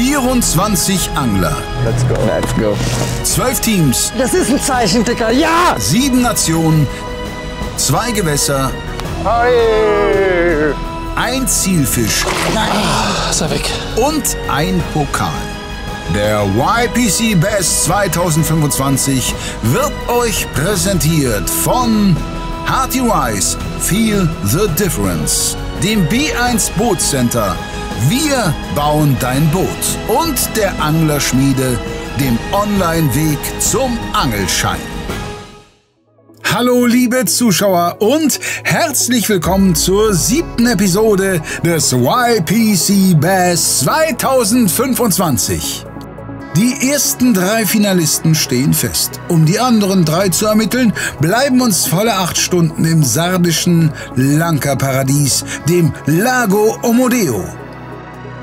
24 Angler. Let's go. Let's go. 12 Teams. Das ist ein Zeichen, Dicker. Ja! 7 Nationen. 2 Gewässer. Hey. 1 Zielfisch. Ist er weg. Und ein Pokal. Der YPC Bass 2025 wird euch präsentiert von Hearty Rice, Feel the Difference, dem B1 Bootcenter, Wir bauen dein Boot und der Anglerschmiede, dem Online-Weg zum Angelschein. Hallo liebe Zuschauer und herzlich willkommen zur 7. Episode des YPC Bass 2025. Die ersten 3 Finalisten stehen fest. Um die anderen 3 zu ermitteln, bleiben uns volle 8 Stunden im sardischen Lanka-Paradies, dem Lago Omodeo.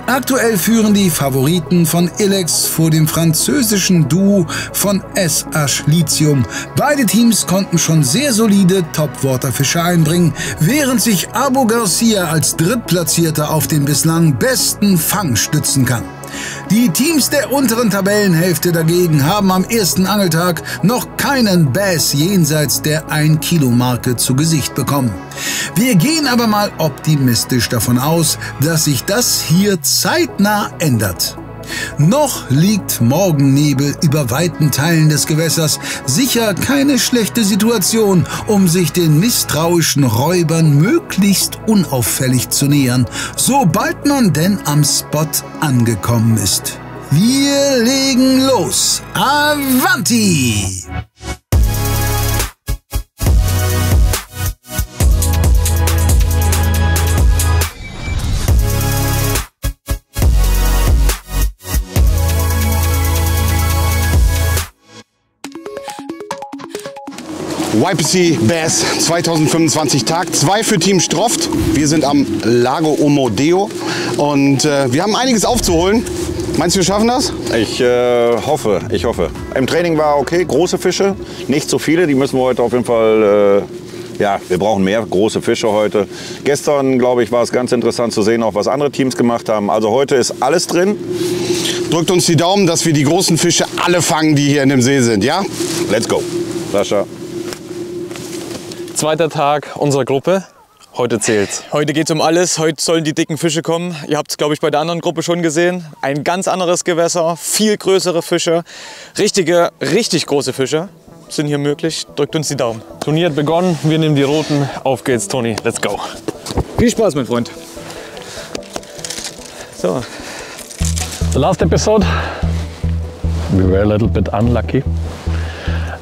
Aktuell führen die Favoriten von Ilex vor dem französischen Duo von S-Ash Lithium. Beide Teams konnten schon sehr solide Topwaterfische einbringen, während sich Abu Garcia als Drittplatzierter auf den bislang besten Fang stützen kann. Die Teams der unteren Tabellenhälfte dagegen haben am ersten Angeltag noch keinen Bass jenseits der 1-Kilo-Marke zu Gesicht bekommen. Wir gehen aber mal optimistisch davon aus, dass sich das hier zeitnah ändert. Noch liegt Morgennebel über weiten Teilen des Gewässers, sicher keine schlechte Situation, um sich den misstrauischen Räubern möglichst unauffällig zu nähern, sobald man denn am Spot angekommen ist. Wir legen los. Avanti! YPC Bass 2025 Tag 2 für Team Stroft. Wir sind am Lago Omodeo und wir haben einiges aufzuholen. Meinst du, wir schaffen das? Ich hoffe. Im Training war okay, große Fische, nicht so viele. Die müssen wir heute auf jeden Fall, wir brauchen mehr große Fische heute. Gestern, glaube ich, war es ganz interessant zu sehen, auch was andere Teams gemacht haben. Also heute ist alles drin. Drückt uns die Daumen, dass wir die großen Fische alle fangen, die hier in dem See sind, ja? Let's go. Sascha. Zweiter Tag unserer Gruppe. Heute zählt's. Heute geht's um alles. Heute sollen die dicken Fische kommen. Ihr habt es, glaube ich, bei der anderen Gruppe schon gesehen. Ein ganz anderes Gewässer, viel größere Fische. Richtig große Fische sind hier möglich. Drückt uns die Daumen. Turnier hat begonnen. Wir nehmen die Roten. Auf geht's, Toni. Let's go. Viel Spaß, mein Freund. So. The last episode, we were a little bit unlucky.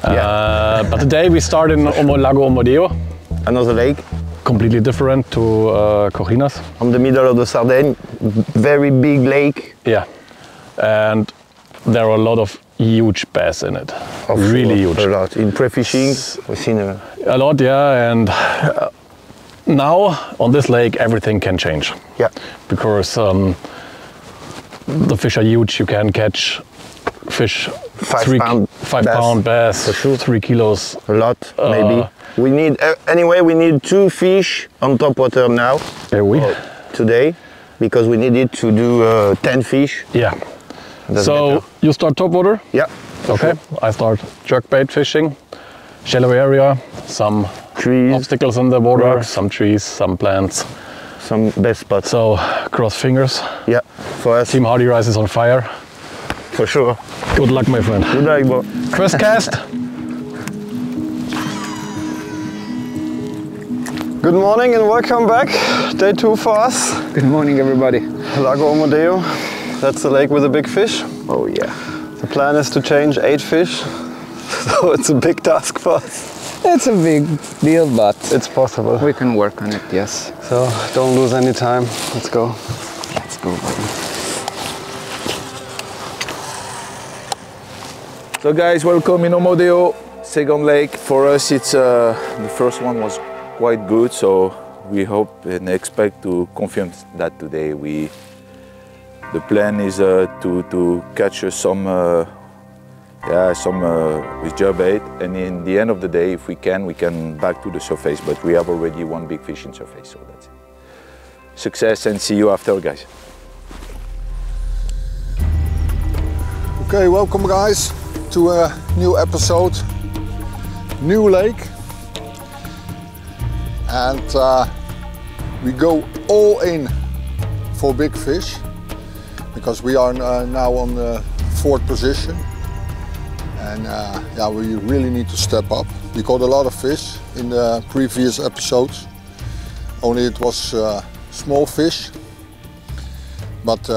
But today we start in Lago Omodeo. Another lake. Completely different to Corinas. On the middle of the Sardine, very big lake. Yeah, and there are a lot of huge bass in it. Really huge. A lot. In pre-fishing, we've seen a lot, yeah. And now on this lake, everything can change. Yeah. Because the fish are huge. You can catch fish 5 pound bass, for sure. 3 kilos. A lot, maybe. We need anyway. We need 2 fish on top water now. Today, because we needed to do 10 fish. Yeah. So you start top water. Yeah. Okay. Sure. I start jerkbait fishing, shallow area, some trees, obstacles in the water, rocks. some trees, some plants, some best spots. So cross fingers. Yeah. For us. Team Hardy Rice is on fire. For sure. Good luck, my friend. Good luck, bro. First cast. Good morning and welcome back. Day 2 for us. Good morning, everybody. Lago Omodeo. That's the lake with the big fish. Oh yeah. The plan is to change 8 fish. So it's a big task for us. It's a big deal, but it's possible. We can work on it, yes. So don't lose any time. Let's go. Let's go, buddy. So guys, welcome in Omodeo, second lake. For us, it's the first one was quite good, so we hope and expect to confirm that today. The plan is to catch some with jerkbait, and in the end of the day, if we can back to the surface. But we have already 1 big fish in surface, so that's it. Success and see you after, guys. Okay, welcome guys to a new episode, new lake, and we go all in for big fish because we are now on the 4th position, and yeah, we really need to step up. We caught a lot of fish in the previous episodes, only it was small fish, but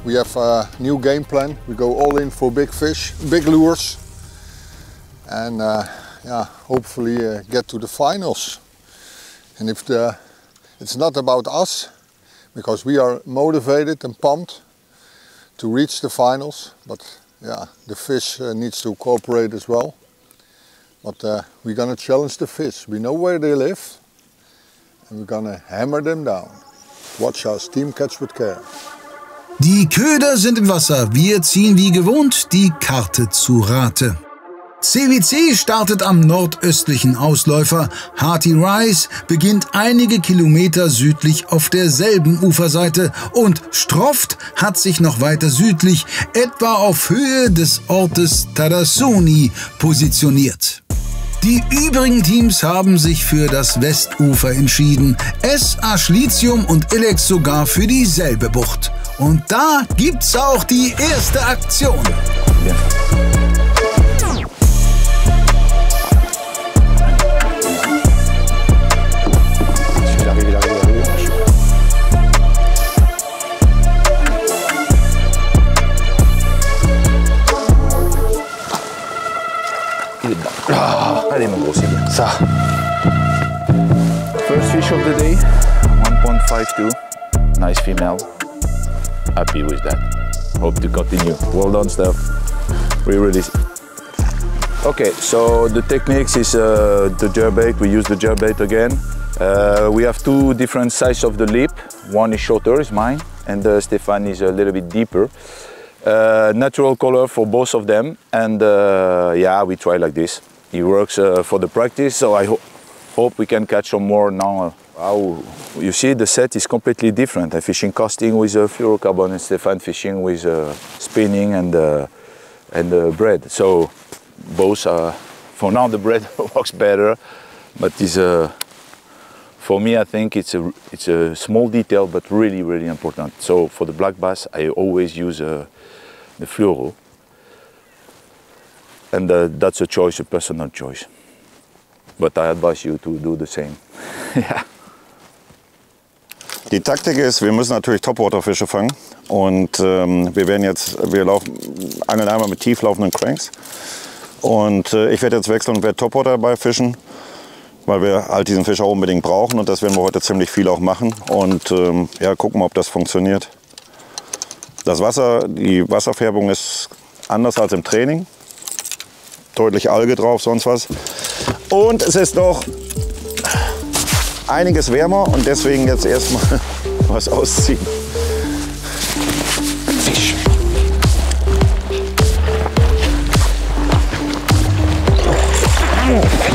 we have a new game plan. We go all in for big fish, big lures, and yeah, hopefully get to the finals. And if it's not about us, because we are motivated and pumped to reach the finals, but yeah, the fish needs to cooperate as well. But we're gonna challenge the fish. We know where they live, and we're gonna hammer them down. Watch us, Team Catch with Care. Die Köder sind im Wasser, wir ziehen wie gewohnt die Karte zu Rate. CWC startet am nordöstlichen Ausläufer, Hearty Rise beginnt einige Kilometer südlich auf derselben Uferseite und Stroft hat sich noch weiter südlich, etwa auf Höhe des Ortes Tadasoni, positioniert. Die übrigen Teams haben sich für das Westufer entschieden, SA Schlitium und Ilex sogar für dieselbe Bucht. Und da gibt's auch die erste Aktion. Ja. So. First fish of the day, 1.52, nice female. Happy with that. Hope to continue. Well done, Steph. Re-release. Okay, so the techniques is the jerkbait. We use the jerkbait again. We have two different sizes of the lip. One is shorter, is mine, and Stefan is a little bit deeper. Natural color for both of them, and yeah, we try like this. It works for the practice, so I hope we can catch some more now. You see, the set is completely different. I'm fishing casting with fluorocarbon and Stefan fishing with spinning and bread. So both, for now the bread works better, but it's, for me I think it's a small detail but really, really important. So for the black bass I always use the fluoro. And that's a choice, a personal choice. But I advise you to do the same. Ja. Die Taktik ist, wir müssen natürlich Topwater-Fische fangen. Und wir angeln einmal mit tieflaufenden Cranks. Und ich werde jetzt wechseln und werde Topwater dabei fischen, weil wir halt diesen Fisch auch unbedingt brauchen. Und das werden wir heute ziemlich viel auch machen. Und ja, gucken mal, ob das funktioniert. Das Wasser, die Wasserfärbung ist anders als im Training. Deutlich Alge drauf, sonst was. Und es ist noch einiges wärmer und deswegen jetzt erstmal was ausziehen. Fisch.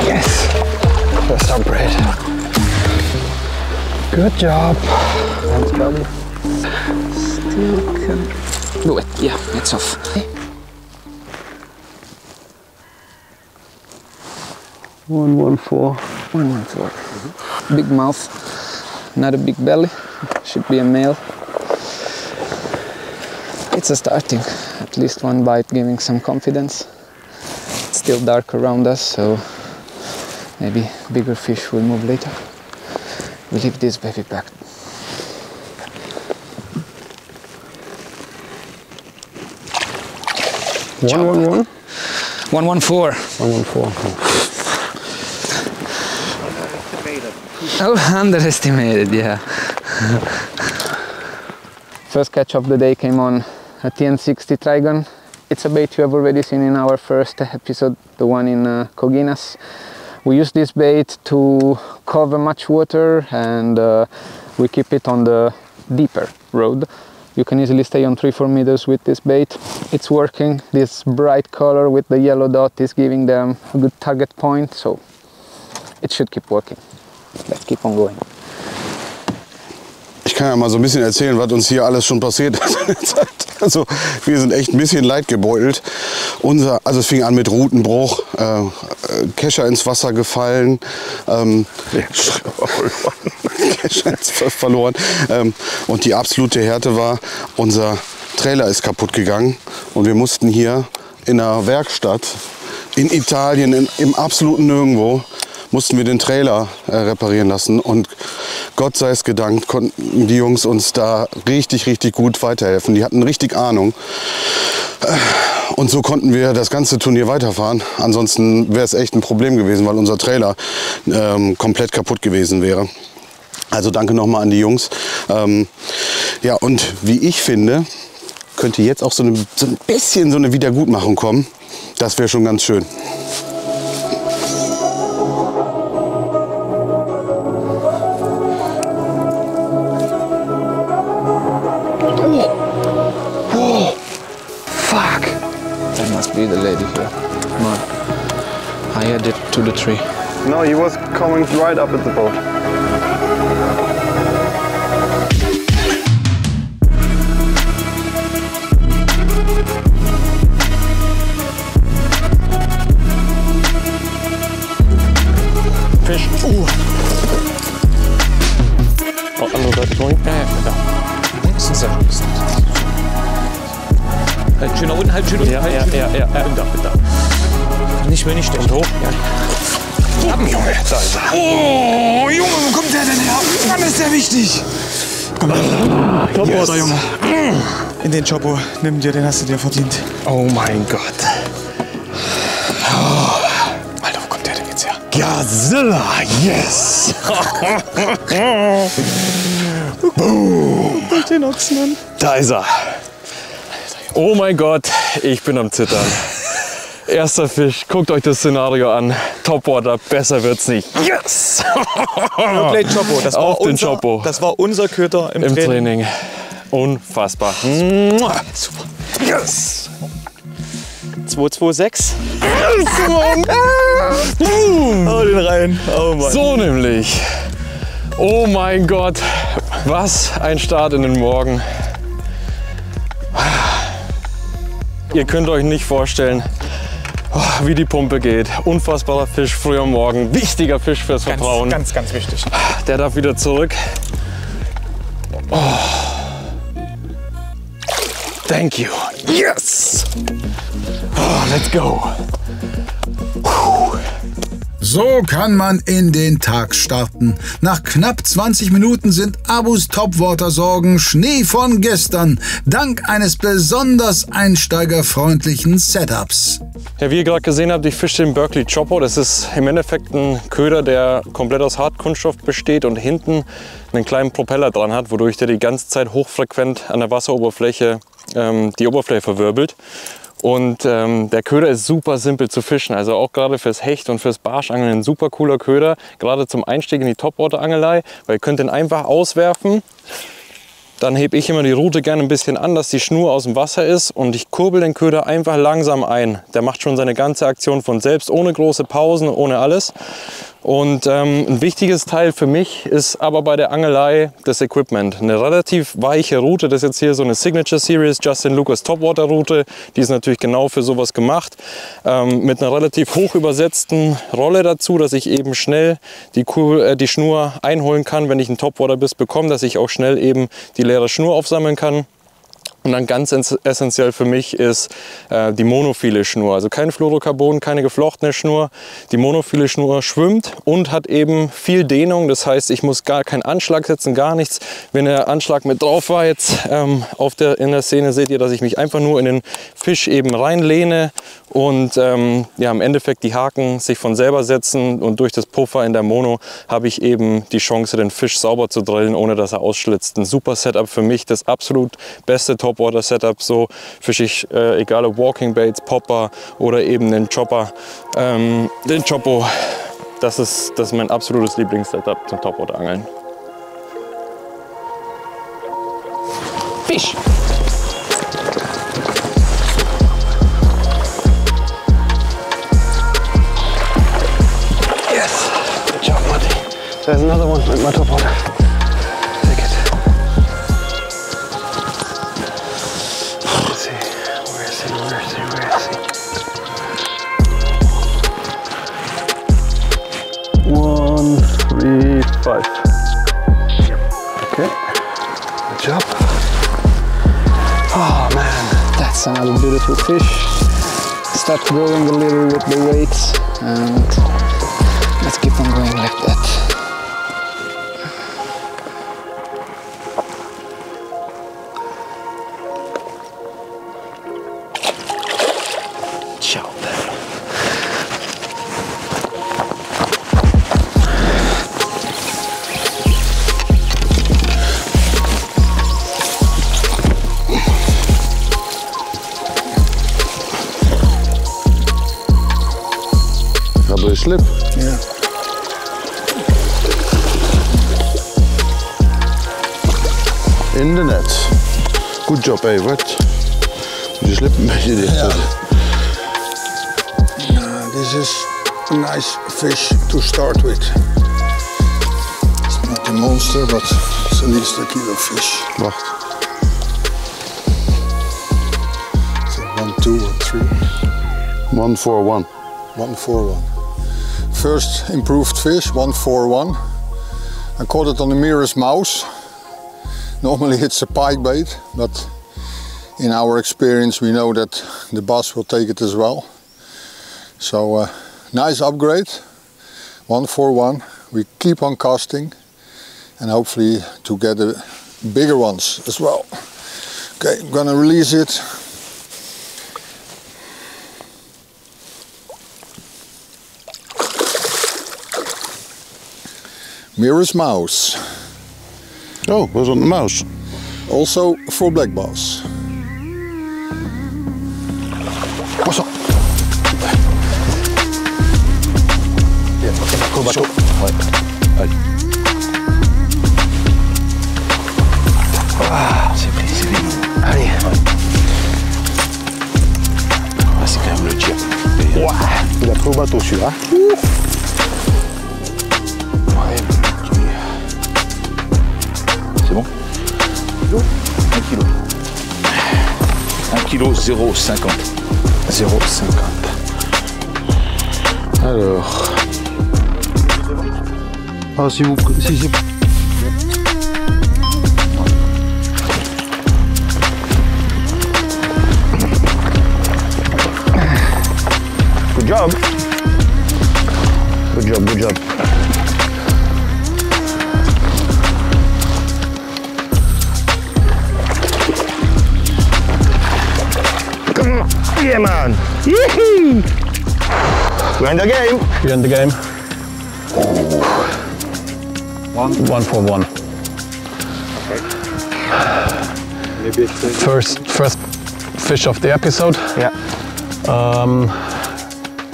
Yes, that's our bread. Good job. Thanks, buddy. Still can do it. Yeah, it's off. 114. 114. Big mouth, not a big belly. Should be a male. It's a starting. At least one bite giving some confidence. It's still dark around us, so maybe bigger fish will move later. We leave this baby back. One, 111? 114. 114. Oh, underestimated, yeah. First catch of the day came on a TN60 Trigon. It's a bait you have already seen in our first episode, the one in Koginas. We use this bait to cover much water, and we keep it on the deeper road. You can easily stay on 3-4 meters with this bait. It's working. This bright color with the yellow dot is giving them a good target point, so it should keep working. Let's keep on going. Ich kann ja mal so ein bisschen erzählen, was uns hier alles schon passiert ist in der Zeit. Also wir sind echt ein bisschen leidgebeutelt. Also es fing an mit Rutenbruch, Kescher ins Wasser gefallen, Kescher verloren. Und die absolute Härte war, unser Trailer ist kaputt gegangen und wir mussten hier in einer Werkstatt in Italien, im absoluten Nirgendwo, mussten wir den Trailer reparieren lassen. Und Gott sei es gedankt, konnten die Jungs uns da richtig, richtig gut weiterhelfen. Die hatten richtig Ahnung. Und so konnten wir das ganze Turnier weiterfahren. Ansonsten wäre es echt ein Problem gewesen, weil unser Trailer komplett kaputt gewesen wäre. Also danke nochmal an die Jungs. Ja, und wie ich finde, könnte jetzt auch so ein bisschen so eine Wiedergutmachung kommen. Das wäre schon ganz schön. Oh, fuck! That must be the lady here. Come on. I had it to the tree. No, he was coming right up at the boat. Fisch. Oh, andere Seite vorhin. Ja, da. Halt schön nach unten, halt schön unten. Ja. Da. Nicht mehr, nicht. Und hoch. Ja. Junge, da ist er. Oh, Junge, wo kommt der denn her? Mann, ist der wichtig. Komm, Topwater, Junge. In den Choppo, nimm dir, den hast du dir verdient. Oh mein Gott. Alter, wo kommt der denn jetzt her? Godzilla, yes! Den Ochsen. Da ist er. Oh mein Gott, ich bin am Zittern. Erster Fisch, guckt euch das Szenario an. Topwater, besser wird's nicht. Yes! Play Choppo, das war unser Köder im Training. Unfassbar. Super. Yes! 226. Hau den rein. Oh Mann. So nämlich. Oh mein Gott, was ein Start in den Morgen. Ihr könnt euch nicht vorstellen, wie die Pumpe geht. Unfassbarer Fisch früh am Morgen. Wichtiger Fisch fürs Vertrauen. Ganz wichtig. Der darf wieder zurück. Oh. Thank you. Yes! Oh, let's go. So kann man in den Tag starten. Nach knapp 20 Minuten sind Abus Topwater-Sorgen Schnee von gestern, dank eines besonders einsteigerfreundlichen Setups. Ja, wie ihr gerade gesehen habt, ich fische den Berkley Choppo. Das ist im Endeffekt ein Köder, der komplett aus Hartkunststoff besteht und hinten einen kleinen Propeller dran hat, wodurch der die ganze Zeit hochfrequent an der Wasseroberfläche die Oberfläche verwirbelt. Und der Köder ist super simpel zu fischen, also auch gerade fürs Hecht und fürs Barschangeln ein super cooler Köder, gerade zum Einstieg in die Topwater-Angelei, weil ihr könnt den einfach auswerfen. Dann hebe ich immer die Rute gerne ein bisschen an, dass die Schnur aus dem Wasser ist und ich kurbel den Köder einfach langsam ein. Der macht schon seine ganze Aktion von selbst, ohne große Pausen, ohne alles. Und ein wichtiges Teil für mich ist aber bei der Angelei das Equipment. Eine relativ weiche Rute, das ist jetzt hier so eine Signature Series Justin Lucas Topwater Rute. Die ist natürlich genau für sowas gemacht. Mit einer relativ hoch übersetzten Rolle dazu, dass ich eben schnell die Schnur einholen kann, wenn ich einen Topwater-Biss bekomme, dass ich auch schnell eben die leere Schnur aufsammeln kann. Und dann ganz essentiell für mich ist die monophile Schnur. Also kein Fluorocarbon, keine geflochtene Schnur. Die monophile Schnur schwimmt und hat eben viel Dehnung. Das heißt, ich muss gar keinen Anschlag setzen, gar nichts. Wenn der Anschlag mit drauf war jetzt in der Szene, seht ihr, dass ich mich einfach nur in den Fisch eben reinlehne und ja, im Endeffekt die Haken sich von selber setzen. Und durch das Puffer in der Mono habe ich eben die Chance, den Fisch sauber zu drillen, ohne dass er ausschlitzt. Ein super Setup für mich, das absolut beste Topwater-Setup. So fische ich, egal ob Walking Baits, Popper oder eben den Chopper, den Choppo. Das ist mein absolutes Lieblings-Setup zum Topwater-Angeln. Fisch! Yes! Good job, Marty. There's another one with my topwater. Take it. Okay. Good job. Oh man. That's another beautiful fish. Start growing a little with the weights and let's keep on going like that. Ciao bello. Double slip. Yeah. In the net. Good job, Evert. Je slipt een beetje dicht. Yeah. This is a nice fish to start with. It's not a monster, but it's at least a kilo fish. Wacht. So 1, 2 or 3. 1, 4, 1. 1, 4, 1. First improved fish, 1, 4, 1. I caught it on the Mirror's Mouse. Normally it's a pike bait, but in our experience we know that the bass will take it as well. So nice upgrade, 1, 4, 1. We keep on casting and hopefully to get the bigger ones as well. Okay, I'm gonna release it. Mirror's Mouse. Oh, was on the mouse. Also for black bass. Pas op. Ja, kom maar op. Ah, c'est bien, c'est bien. Allez. Ah, c'est quand même le tir. Ouah, il a pris au bateau celui-là. C'est bon? 1 kilo. 1 kilo 0,50. 0,50. Alors. Ah, si j'ai... Good job. Good job, good job. Come on. Yeah, man. Yee-hee. We're in the game. We're in the game. 1 for 1. First fish of the episode. Yeah.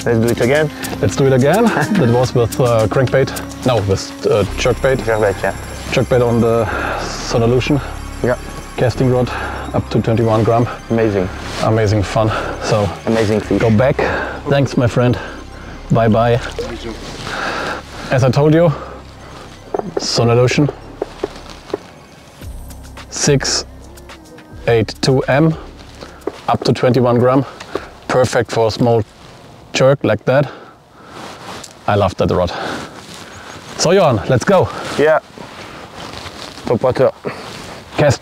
Let's do it again. Let's do it again. That was with crankbait. No, with jerkbait. Jerkbait, yeah. Jerkbait on the Sonolution. Yeah. Casting rod up to 21 gram. Amazing. Amazing fun. So amazing fish. Go back. Thanks, my friend. Bye bye. As I told you, Sonolution 682M up to 21 gram. Perfect for a small jerk like that. I love that rod. So Johan, let's go. Yeah. Top water. Cast.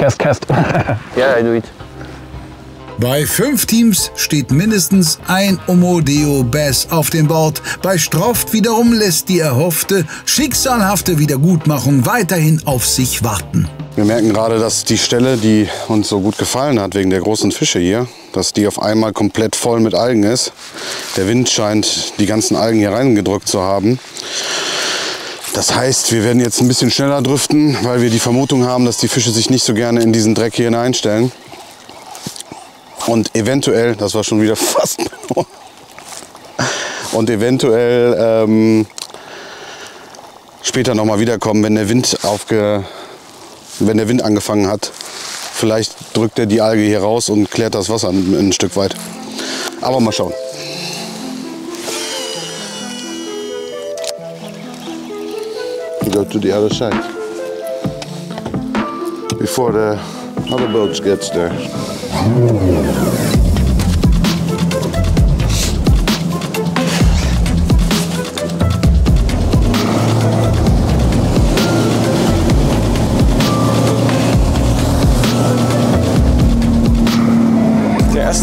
Yeah, I do it. Bei 5 Teams steht mindestens ein Omodeo Bass auf dem Board. Bei Stroft wiederum lässt die erhoffte, schicksalhafte Wiedergutmachung weiterhin auf sich warten. Wir merken gerade, dass die Stelle, die uns so gut gefallen hat, wegen der großen Fische hier, dass die auf einmal komplett voll mit Algen ist. Der Wind scheint die ganzen Algen hier reingedrückt zu haben. Das heißt, wir werden jetzt ein bisschen schneller driften, weil wir die Vermutung haben, dass die Fische sich nicht so gerne in diesen Dreck hier hineinstellen. Und eventuell, das war schon wieder fast, und eventuell später nochmal wiederkommen, wenn der Wind angefangen hat. Vielleicht drückt er die Alge hier raus und klärt das Wasser ein Stück weit. Aber mal schauen. We go to the other side before the other boats gets there.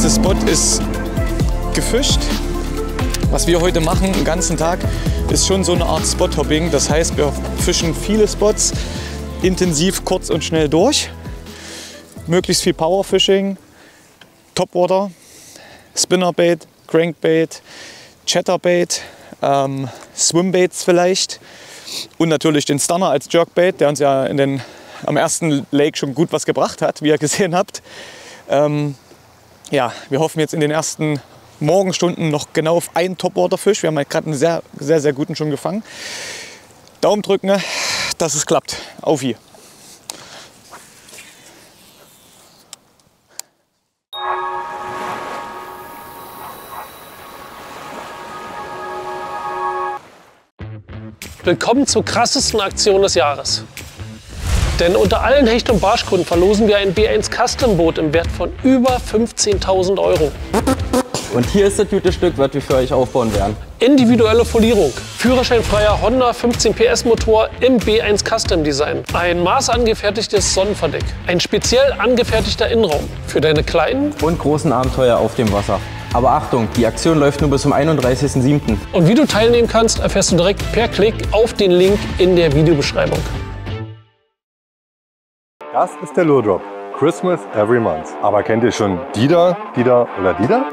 nächste Spot ist gefischt. Was wir heute machen, den ganzen Tag, ist schon so eine Art Spot-Hopping. Das heißt, wir fischen viele Spots intensiv, kurz und schnell durch. Möglichst viel Powerfishing, Topwater, Spinnerbait, Crankbait, Chatterbait, Swimbaits vielleicht und natürlich den Stunner als Jerkbait, der uns ja am ersten Lake schon gut was gebracht hat, wie ihr gesehen habt. Ja, wir hoffen jetzt in den ersten Morgenstunden noch genau auf einen Topwaterfisch. Wir haben halt gerade einen sehr, sehr, sehr guten schon gefangen. Daumen drücken, dass es klappt. Auf hier! Willkommen zur krassesten Aktion des Jahres. Denn unter allen Hecht- und Barschkunden verlosen wir ein B1 Custom Boot im Wert von über 15.000 €. Und hier ist das gute Stück, was wir für euch aufbauen werden. Individuelle Folierung, führerscheinfreier Honda 15 PS Motor im B1 Custom Design, ein maßangefertigtes Sonnenverdeck, ein speziell angefertigter Innenraum für deine kleinen und großen Abenteuer auf dem Wasser. Aber Achtung, die Aktion läuft nur bis zum 31.07. Und wie du teilnehmen kannst, erfährst du direkt per Klick auf den Link in der Videobeschreibung. Das ist der Lure Drop. Christmas every month. Aber kennt ihr schon Dida oder Dida?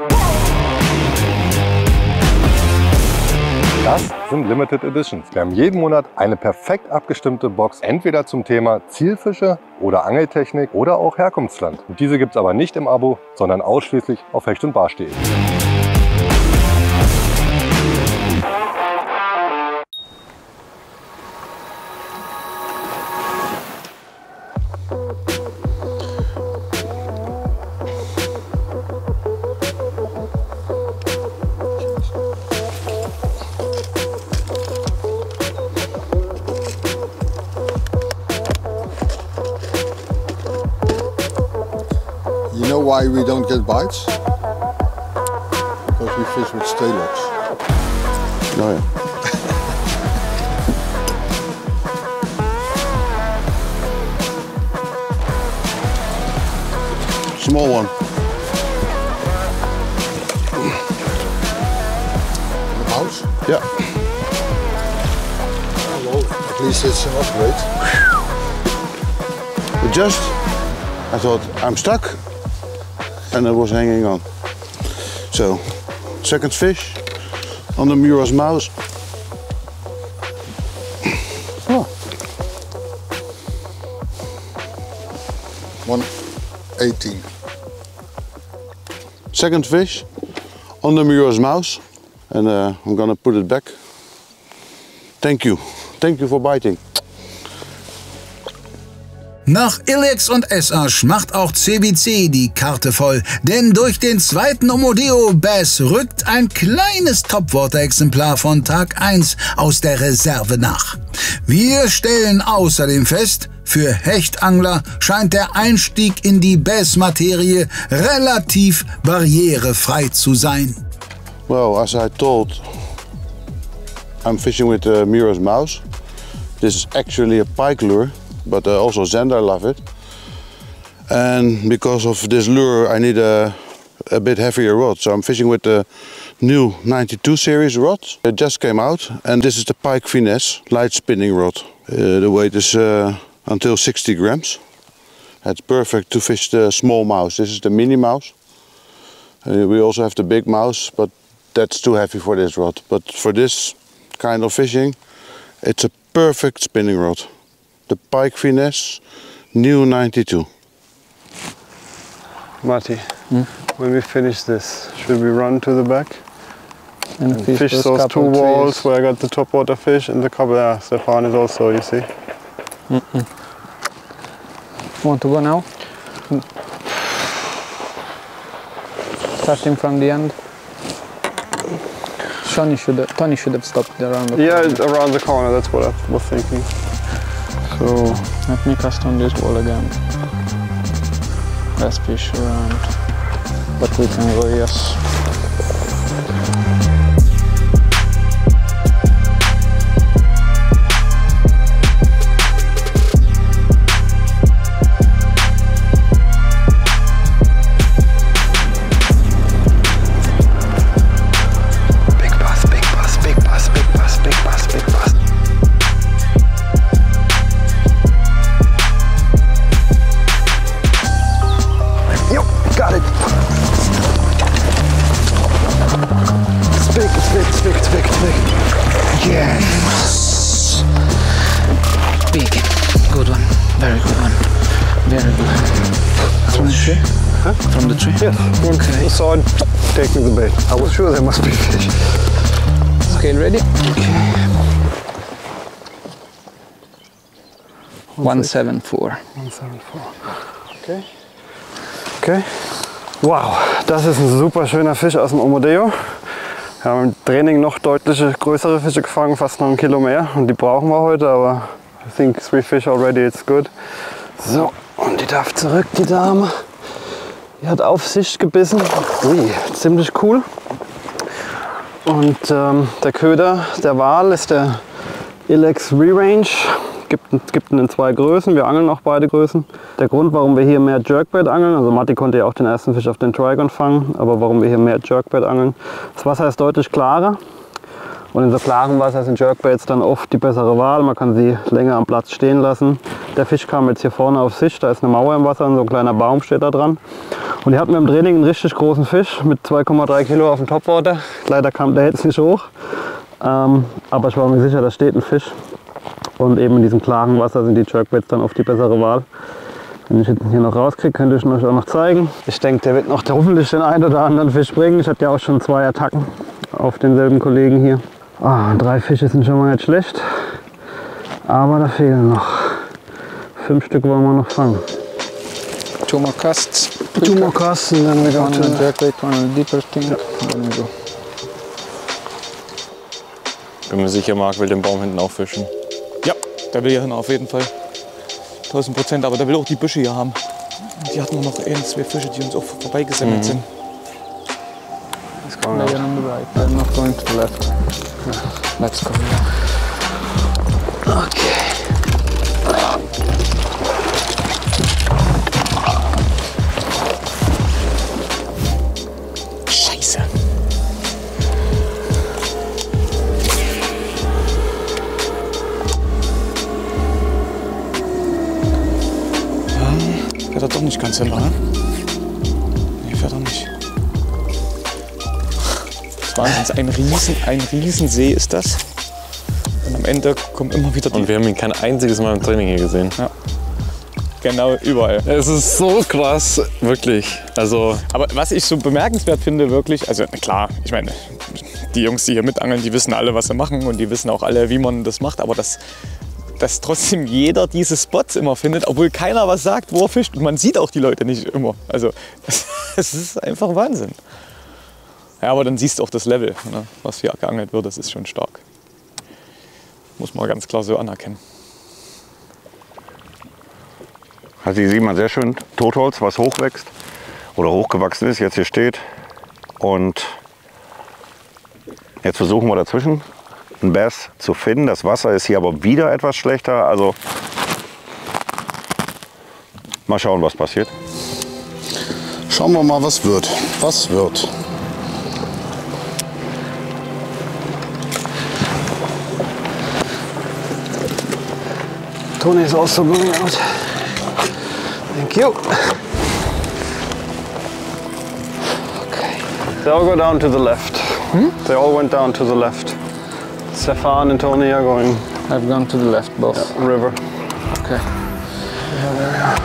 Das sind Limited Editions. Wir haben jeden Monat eine perfekt abgestimmte Box, entweder zum Thema Zielfische oder Angeltechnik oder auch Herkunftsland. Und diese gibt es aber nicht im Abo, sondern ausschließlich auf Hecht und Barsch.de. You know why we don't get bites? Because we fish with stay locks. Oh, yeah. Small one. The mouse? Yeah. Well, at least it's an upgrade. But just, I thought, I'm stuck. And it was hanging on. So, second fish on the Mura's mouse. Oh. 118. Second fish on the Mura's mouse. And I'm gonna put it back. Thank you. Thank you for biting. Nach Ilex und Essarsch macht auch CBC die Karte voll, denn durch den zweiten Omodeo Bass rückt ein kleines Topwater-Exemplar von Tag 1 aus der Reserve nach. Wir stellen außerdem fest, für Hechtangler scheint der Einstieg in die Bass-Materie relativ barrierefrei zu sein. Well, as I told, I'm fishing with the Mura's mouse. This is actually a pike lure. But also Zander love it. And because of this lure I need a bit heavier rod. So I'm fishing with the new 92 series rod. It just came out and this is the Pike Finesse light spinning rod. The weight is until 60 grams. It's perfect to fish the small mouse. This is the mini mouse. We also have the big mouse, but that's too heavy for this rod. But for this kind of fishing, it's a perfect spinning rod. The Pike Finesse, new 92. Matti, when we finish this, should we run to the back and fish those two walls where I got the topwater fish and the couple? Yeah, Stefan is also, you see. Want to go now? Starting from the end. Tony should have stopped around the corner. Yeah, around the corner, that's what I was thinking. So let me cast on this wall again. Let's fish around, but we can go, yes. From the tree? Huh? From the tree? Yes. Okay. I saw it taking the bait. I was sure there must be fish. Scale ready? Okay. 174. 174. Okay. Okay. Wow, das ist ein super schöner Fisch aus dem Omodeo. Wir haben im Training noch deutlich größere Fische gefangen, fast noch 1 Kilo mehr. Und die brauchen wir heute, aber I think 3 fish already, it's good. So, und die darf zurück, die Dame. Die hat auf Sicht gebissen. Ui, ziemlich cool. Und der Köder der Wal ist der Ilex Re-Range. Gibt ihn in 2 Größen, wir angeln auch beide Größen. Der Grund, warum wir hier mehr Jerkbait angeln, also Matti konnte ja auch den ersten Fisch auf den Trigon fangen, aber warum wir hier mehr Jerkbait angeln, das Wasser ist deutlich klarer. Und in so klarem Wasser sind Jerkbaits dann oft die bessere Wahl, man kann sie länger am Platz stehen lassen. Der Fisch kam jetzt hier vorne auf Sicht, da ist eine Mauer im Wasser und so ein kleiner Baum steht da dran. Und hier hatten wir im Training einen richtig großen Fisch mit 2,3 Kilo auf dem Topwater. Leider kam der jetzt nicht hoch, aber ich war mir sicher, da steht ein Fisch. Und eben in diesem klaren Wasser sind die Jerkbaits dann oft die bessere Wahl. Wenn ich jetzt hier noch rauskriege, könnte ich ihn euch auch noch zeigen. Ich denke, der wird noch hoffentlich den einen oder anderen Fisch bringen. Ich hatte ja auch schon 2 Attacken auf denselben Kollegen hier. 3 Fische sind schon mal nicht schlecht. Aber da fehlen noch. 5 Stück wollen wir noch fangen. 2 more casts. 2 more casts and then we go to the jerkbait, one on the deeper thing. Then we go. Bin mir sicher, Marc will den Baum hinten auch fischen. Ja, der will hier hin auf jeden Fall. 1000%, aber der will auch die Büsche hier haben. Die hatten wir noch 1, 2 Fische, die uns auch vorbeigesammelt sind. Let's go now. On the right. I'm not going to the left. Let's go. Okay. Scheiße. Fährt er doch nicht ganz hin, oder? Nee, fährt er nicht. Das ist Wahnsinn, ein Riesensee ist das. Und am Ende kommt immer wieder die... Und wir haben ihn kein einziges Mal im Training hier gesehen. Ja. Genau, überall. Es ist so krass, wirklich. Also, aber was ich so bemerkenswert finde, wirklich, also klar, ich meine, die Jungs, die hier mitangeln, die wissen alle, was sie machen und die wissen auch alle, wie man das macht, aber dass trotzdem jeder diese Spots immer findet, obwohl keiner was sagt, wo er fischt. Und man sieht auch die Leute nicht immer. Also es ist einfach Wahnsinn. Ja, aber dann siehst du auch das Level, ne, was hier geangelt wird, das ist schon stark. Muss man ganz klar so anerkennen. Also hier sieht man sehr schön Totholz, was hochwächst oder hochgewachsen ist, jetzt hier steht. Und jetzt versuchen wir dazwischen einen Bass zu finden. Das Wasser ist hier aber wieder etwas schlechter. Also mal schauen, was passiert. Schauen wir mal, was wird. Was wird. Tony is also going out. Thank you. Okay. They all go down to the left. They all went down to the left. Stefan and Tony are going. I've gone to the left, both. Yeah, river. Okay. Yeah, there we are.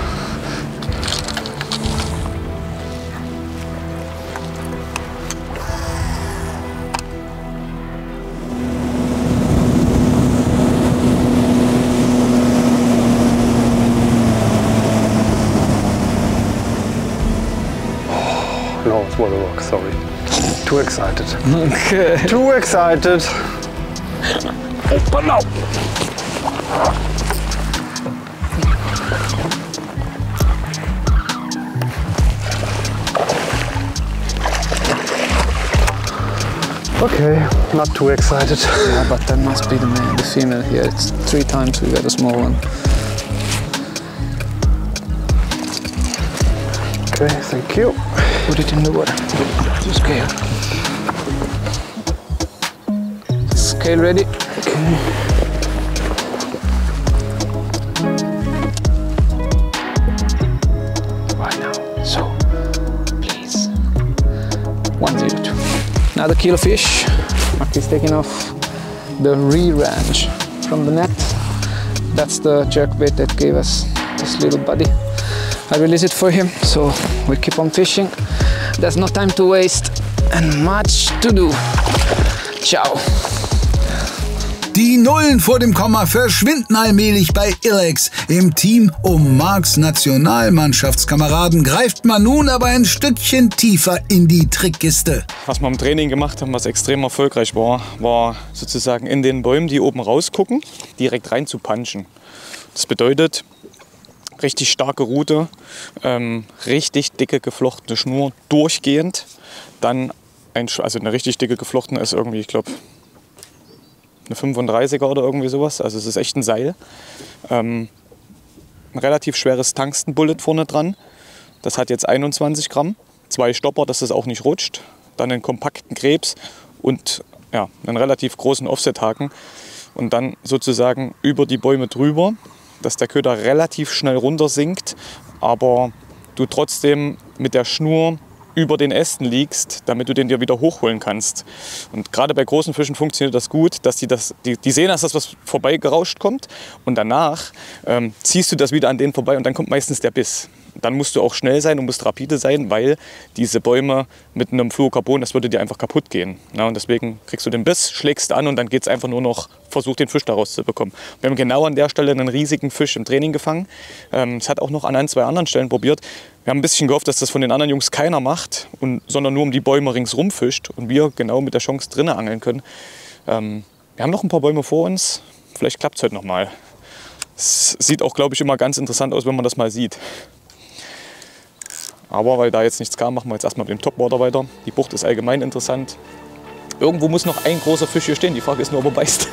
No, it's one rock, sorry. Too excited. Okay. Too excited. Open up. Okay, not too excited. Yeah, but that must be the female here. It's 3 times we got a small one. Okay, thank you. Put it in the water. Scale. Scale ready. Okay. Right now. So, please. 102. Another kilo fish. Mark is taking off the re-range from the net. That's the jerkbait that gave us this little buddy. I release it for him, so we keep on fishing. There's no time to waste and much to do. Ciao. Die Nullen vor dem Komma verschwinden allmählich bei Ilex. Im Team um Marks Nationalmannschaftskameraden greift man nun aber ein Stückchen tiefer in die Trickkiste. Was wir im Training gemacht haben, was extrem erfolgreich war, war sozusagen in den Bäumen, die oben rausgucken, direkt rein zu punchen. Das bedeutet, richtig starke Rute, richtig dicke geflochtene Schnur, durchgehend. Dann, also eine richtig dicke geflochtene ist irgendwie, ich glaube, eine 35er oder irgendwie sowas. Also es ist echt ein Seil. Ein relativ schweres Tungsten-Bullet vorne dran. Das hat jetzt 21 Gramm. 2 Stopper, dass das auch nicht rutscht. Dann einen kompakten Krebs und ja, einen relativ großen Offset-Haken. Und dann sozusagen über die Bäume drüber, dass der Köder relativ schnell runter sinkt, aber du trotzdem mit der Schnur über den Ästen liegst, damit du den dir wieder hochholen kannst. Und gerade bei großen Fischen funktioniert das gut, dass die sehen, dass das was vorbei gerauscht kommt und danach ziehst du das wieder an denen vorbei und dann kommt meistens der Biss. Dann musst du auch schnell sein und musst rapide sein, weil diese Bäume mit einem Fluorocarbon, das würde dir einfach kaputt gehen. Ja, und deswegen kriegst du den Biss, schlägst an und dann geht es einfach nur noch, versuch den Fisch daraus zu bekommen. Wir haben genau an der Stelle einen riesigen Fisch im Training gefangen. Das hat auch noch an 1, 2 anderen Stellen probiert. Wir haben ein bisschen gehofft, dass das von den anderen Jungs keiner macht, sondern nur um die Bäume ringsrum fischt und wir genau mit der Chance drinnen angeln können. Wir haben noch ein paar Bäume vor uns, vielleicht klappt es heute noch mal. Es sieht auch, glaube ich, immer ganz interessant aus, wenn man das mal sieht. Aber weil da jetzt nichts kam, machen wir jetzt erstmal mit dem Topwater weiter. Die Bucht ist allgemein interessant. Irgendwo muss noch ein großer Fisch hier stehen. Die Frage ist nur, ob er beißt.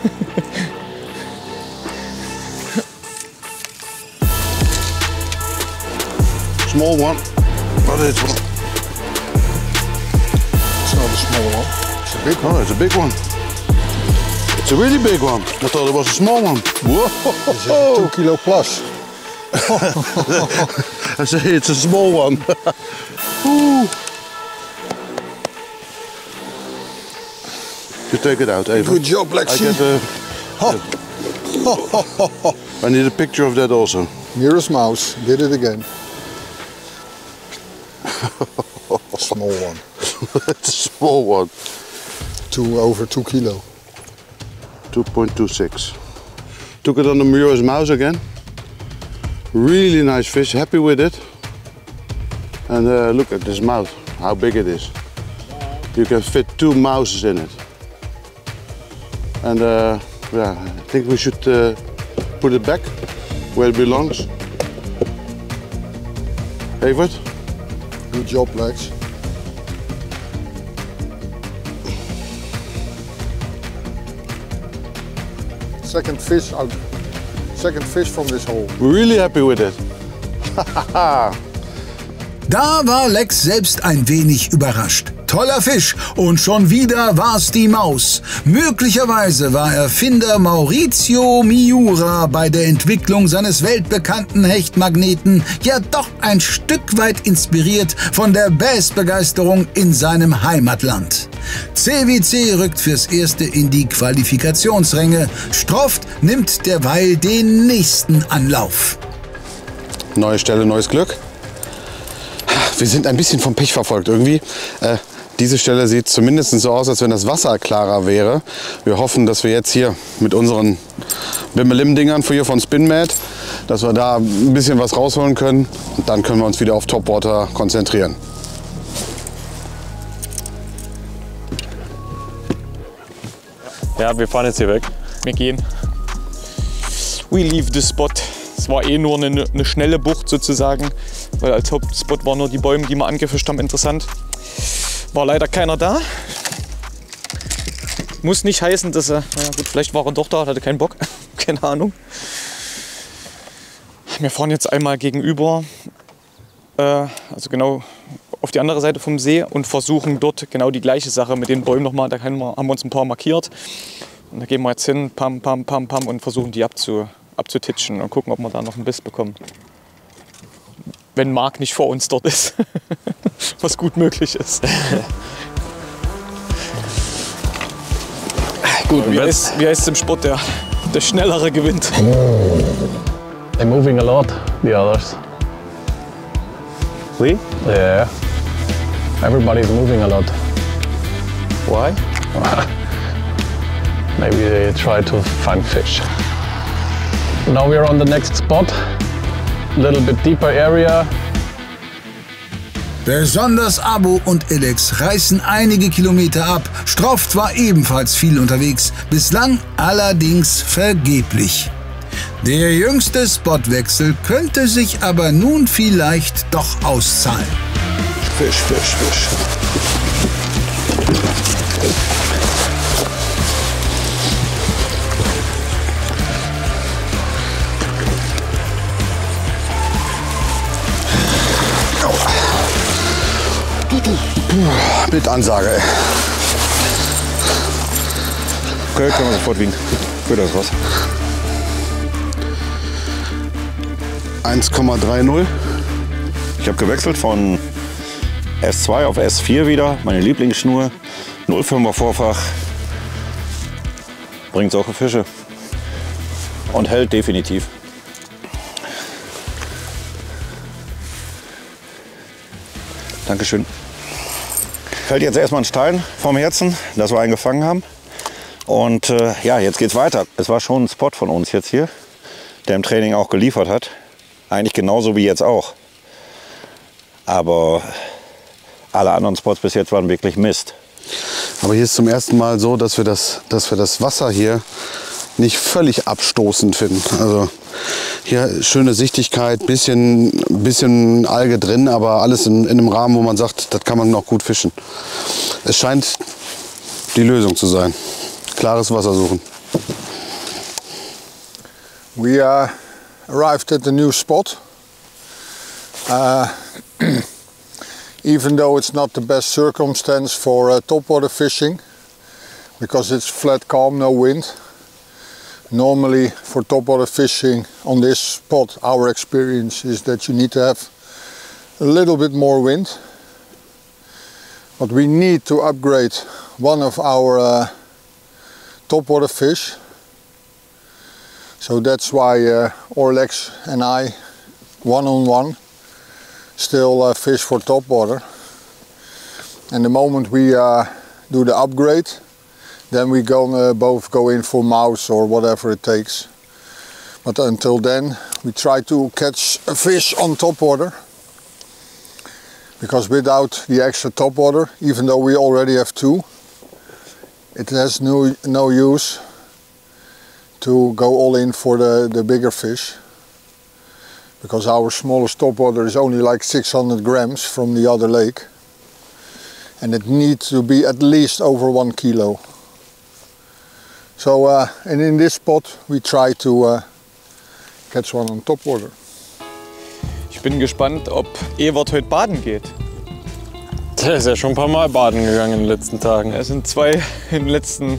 Small one. What is it? It's not a small one. It's a big one. Oh, it's a big one. It's a really big one. I thought it was a small one. Whoa! This is a 2 kilo plus. I say it's a small one. You take it out, Eva. Good job, Lexi. I need a picture of that also. Nearest mouse, did it again. Small one. It's a small one. Over 2 kilo. 2.26. Took it on the Mura's mouse again. Really nice fish, happy with it. And look at this mouth, how big it is. You can fit 2 mouses in it. And yeah, I think we should put it back where it belongs. Evert? Good job, Lex. Second fish from this hole. We're really happy with it. Da war Lex selbst ein wenig überrascht. Toller Fisch und schon wieder war's die Maus. Möglicherweise war Erfinder Maurizio Miura bei der Entwicklung seines weltbekannten Hechtmagneten ja doch ein Stück weit inspiriert von der Bass-Begeisterung in seinem Heimatland. CWC rückt fürs Erste in die Qualifikationsränge. Stroft nimmt derweil den nächsten Anlauf. Neue Stelle, neues Glück. Wir sind ein bisschen vom Pech verfolgt irgendwie. Diese Stelle sieht zumindest so aus, als wenn das Wasser klarer wäre. Wir hoffen, dass wir jetzt hier mit unseren Bimmelim-Dingern hier von Spinmad, dass wir da ein bisschen was rausholen können. Und dann können wir uns wieder auf Topwater konzentrieren. Ja, wir fahren jetzt hier weg. Wir gehen. We leave the spot. Es war eh nur eine schnelle Bucht sozusagen, weil als Hauptspot waren nur die Bäume, die wir angefischt haben, interessant. War leider keiner da. Muss nicht heißen, dass er, naja gut, vielleicht war er doch da, hatte keinen Bock, keine Ahnung. Wir fahren jetzt einmal gegenüber, also genau auf die andere Seite vom See und versuchen dort genau die gleiche Sache mit den Bäumen nochmal. Da haben wir uns ein paar markiert. Und da gehen wir jetzt hin, pam, pam, pam, pam und versuchen die abzutitschen und gucken, ob wir da noch einen Biss bekommen. Wenn Marc nicht vor uns dort ist, was gut möglich ist. Gut, wie heißt es im Sport, der Schnellere gewinnt. They're moving a lot, the others. Oui? Yeah. Everybody's moving a lot. Why? Maybe they try to find fish. Now we're on the next spot. A little bit deeper area. Besonders Abo und Alex reißen einige Kilometer ab. Stroft war ebenfalls viel unterwegs, bislang allerdings vergeblich. Der jüngste Spotwechsel könnte sich aber nun vielleicht doch auszahlen. Fisch, Fisch, Fisch. Mit Ansage, ey. Okay, können wir sofort wiegen. Für das Wasser. 1,30. Ich habe gewechselt von S2 auf S4 wieder. Meine Lieblingsschnur. 0,5er Vorfach. Bringt solche Fische. Und hält definitiv. Dankeschön. Fällt jetzt erstmal ein Stein vom Herzen, dass wir einen gefangen haben. Und ja, jetzt geht's weiter. Es war schon ein Spot von uns jetzt hier, der im Training auch geliefert hat. Eigentlich genauso wie jetzt auch. Aber alle anderen Spots bis jetzt waren wirklich Mist. Aber hier ist zum ersten Mal so, dass wir das Wasser hier nicht völlig abstoßend finden. Also hier schöne Sichtigkeit, bisschen Alge drin, aber alles in einem Rahmen, wo man sagt, das kann man noch gut fischen. Es scheint die Lösung zu sein. Klares Wasser suchen. We arrived at the new spot. Even though it's not the best circumstance for topwater fishing, because it's flat calm, no wind. Normally for topwater fishing on this spot, our experience is that you need to have a little bit more wind. But we need to upgrade one of our topwater fish. So that's why Orlex and I, one-on-one, still fish for topwater. And the moment we do the upgrade, then we're gonna both go in for mouse or whatever it takes. But until then, we try to catch a fish on topwater. Because without the extra topwater, even though we already have two, it has no use to go all in for the bigger fish. Because our smallest topwater is only like 600 grams from the other lake. And it needs to be at least over 1 kilo. So, and in this spot we try to catch one on topwater. Ich bin gespannt, ob Evert heute baden geht. Der ist ja schon ein paar Mal baden gegangen in den letzten Tagen. Es sind zwei in den letzten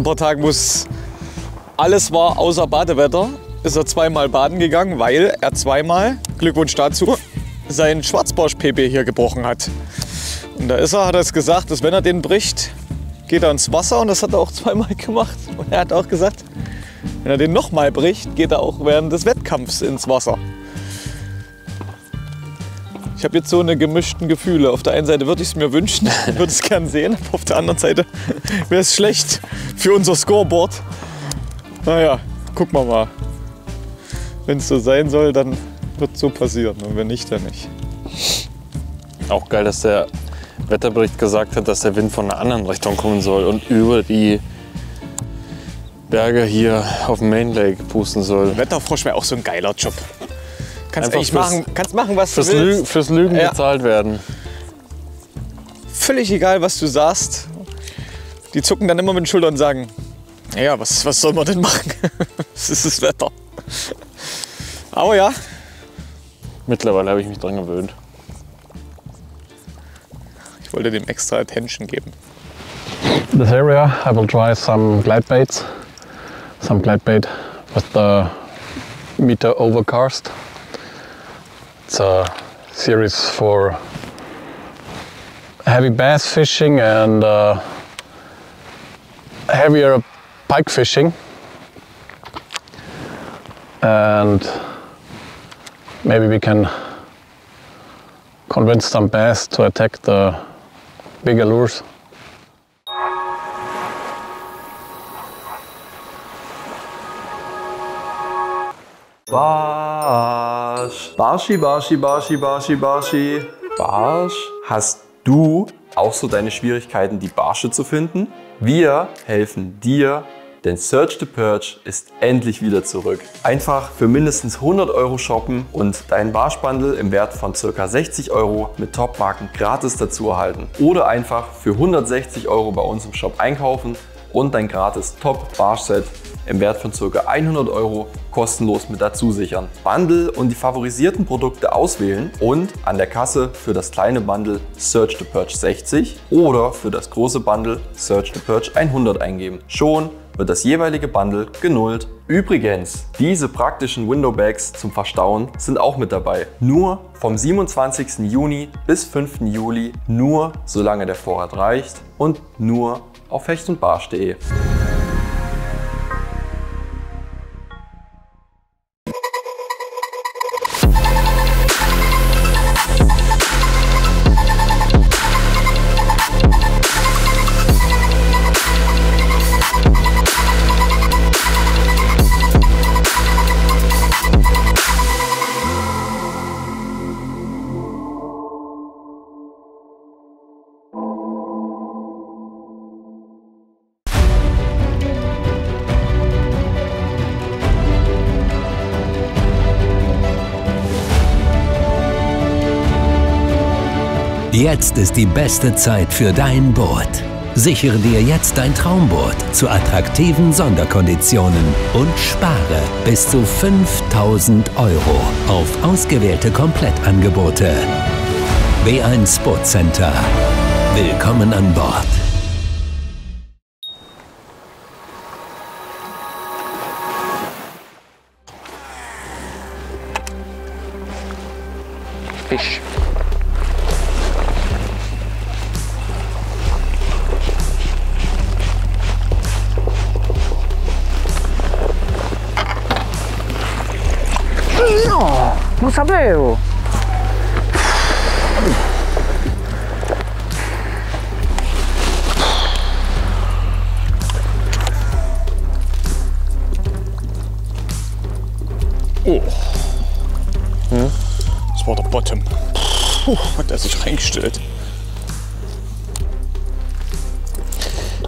paar Tagen, wo es alles war außer Badewetter, ist er zweimal baden gegangen, weil er zweimal, Glückwunsch dazu, seinen Schwarzbarsch-PB hier gebrochen hat. Und da hat er es gesagt, dass wenn er den bricht, geht er ins Wasser, und das hat er auch zweimal gemacht. Und er hat auch gesagt, wenn er den nochmal bricht, geht er auch während des Wettkampfs ins Wasser. Ich habe jetzt so eine gemischten Gefühle. Auf der einen Seite würde ich es mir wünschen, würde es gern sehen. Aber auf der anderen Seite wäre es schlecht für unser Scoreboard. Naja, gucken wir mal. Wenn es so sein soll, dann wird es so passieren. Und wenn nicht, dann nicht. Auch geil, dass der Wetterbericht gesagt hat, dass der Wind von einer anderen Richtung kommen soll und über die Berge hier auf dem Main Lake pusten soll. Wetterfrosch wäre auch so ein geiler Job. Kannst machen, was du willst. Fürs Lügen bezahlt werden. Völlig egal, was du sagst. Die zucken dann immer mit den Schultern und sagen, ja, was soll man denn machen? Das ist das Wetter. Aber ja. Mittlerweile habe ich mich dran gewöhnt. Ich wollte dem extra Attention geben. This area I will try some glide baits. Some glide bait with the meter overcast. It's a series for heavy bass fishing and heavier pike fishing. And maybe we can convince some bass to attack the bigger lures. Barsch. Barschi, Barschi, Barschi, Barschi, Barschi. Barsch, hast du auch so deine Schwierigkeiten, die Barsche zu finden? Wir helfen dir, denn Search the Perch ist endlich wieder zurück. Einfach für mindestens 100 € shoppen und deinen Barschbundle im Wert von ca. 60 € mit Top-Marken gratis dazu erhalten. Oder einfach für 160 € bei uns im Shop einkaufen und dein gratis Top-Barsch-Set im Wert von ca. 100 € kostenlos mit dazu sichern. Bundle und die favorisierten Produkte auswählen und an der Kasse für das kleine Bundle Search the Perch 60 oder für das große Bundle Search the Perch 100 eingeben. Schon wird das jeweilige Bundle genullt. Übrigens, diese praktischen Window Bags zum Verstauen sind auch mit dabei. Nur vom 27. Juni bis 5. Juli, nur solange der Vorrat reicht und nur auf hechtundbarsch.de. Jetzt ist die beste Zeit für dein Boot. Sichere dir jetzt dein Traumboot zu attraktiven Sonderkonditionen und spare bis zu 5.000 € auf ausgewählte Komplettangebote. B1 Boat Center. Willkommen an Bord. Fisch. No, non sapevo. Oh. Das war der Bottom. Puh, hat er sich reingestellt.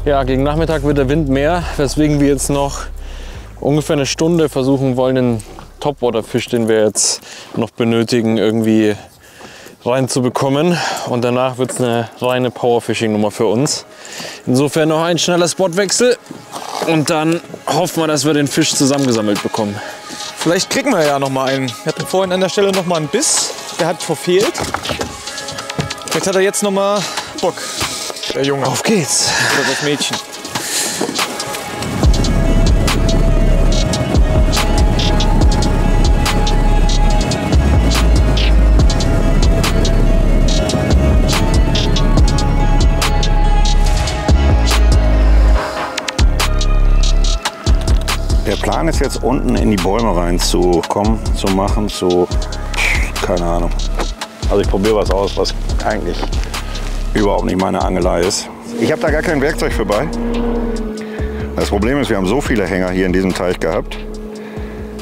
Ja, gegen Nachmittag wird der Wind mehr, weswegen wir jetzt noch ungefähr eine Stunde versuchen wollen, den Topwater-Fisch, den wir jetzt noch benötigen, irgendwie reinzubekommen. Und danach wird es eine reine Powerfishing-Nummer für uns. Insofern noch ein schneller Spotwechsel und dann hoffen wir, dass wir den Fisch zusammengesammelt bekommen. Vielleicht kriegen wir ja noch mal einen. Wir hatten vorhin an der Stelle noch mal einen Biss. Der hat verfehlt. Vielleicht hat er jetzt noch mal Bock. Der Junge. Auf geht's. Oder das Mädchen. Der Plan ist jetzt unten in die Bäume reinzukommen, zu machen, keine Ahnung. Also ich probiere was aus, was eigentlich überhaupt nicht meine Angelei ist. Ich habe da gar kein Werkzeug für bei. Das Problem ist, wir haben so viele Hänger hier in diesem Teich gehabt,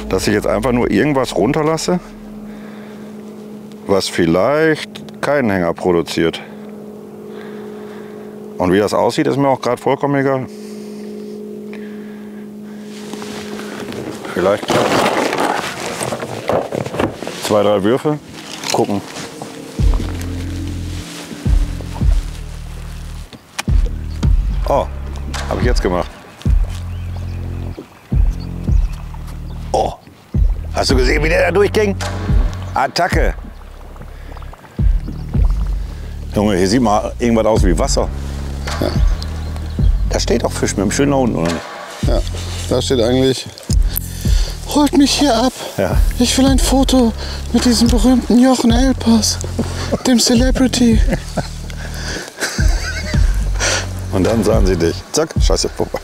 dass ich jetzt einfach nur irgendwas runterlasse, was vielleicht keinen Hänger produziert. Und wie das aussieht, ist mir auch gerade vollkommen egal. Vielleicht 2, 3 Würfe, gucken. Oh, habe ich jetzt gemacht. Oh, hast du gesehen, wie der da durchging? Attacke. Junge, hier sieht mal irgendwas aus wie Wasser. Ja. Da steht auch Fisch mit dem schön da unten, oder nicht? Ja, da steht eigentlich: Holt mich hier ab. Ja. Ich will ein Foto mit diesem berühmten Jochen Elpers, dem Celebrity. Und dann sahen sie dich. Zack, scheiße, vorbei.